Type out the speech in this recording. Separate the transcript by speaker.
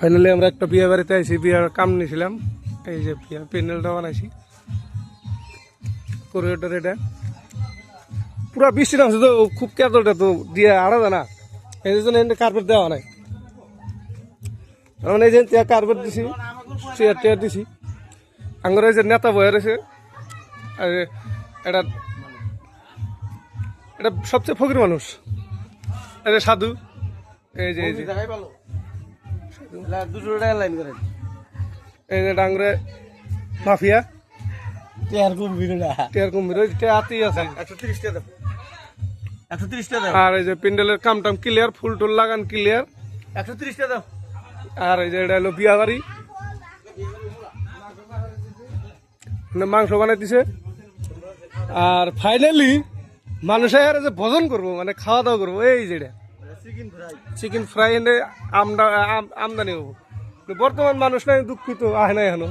Speaker 1: Finally আমরা একটা বিয়ে বাড়িতে আইছি, বিয়ার কাম নিয়েছিলাম। এই যে বিয়া প্যান্ডেলটা বানাইছি, করিডোর এটা পুরা বৃষ্টি নামছে তো, খুব কেতটা তো দিয়ে আড়া না, এই জন্য কার্পেট দেওয়া নাই। মানে এই যে কার্পেট দিছি, চেয়ার টেয়ার দিছি। আঙ্গরে যে নেতা বয়ে রয়েছে, এটা এটা সবচেয়ে ফকির মানুষ, এটা সাধু। এই যে এই যে ডাঙ্গরে মাফিয়া টিয়ার কুম্ভীর আছে। আর এই যে প্যান্ডেলের কাম টাম ক্লিয়ার, ফুল টুল লাগান ক্লিয়ার। 130 টাকা দাও। আর এই যে এটা হলো বিয়া বাড়ি, মাংস বানাই দিছে। আর ফাইনালি মানুষের যে ভোজন করবো, মানে খাওয়া দাওয়া করবো, এই যে চিকেন ফ্রাই এনে আমদানি হবো। বর্তমান মানুষ নাই, দুঃখিত আহে না এখনো।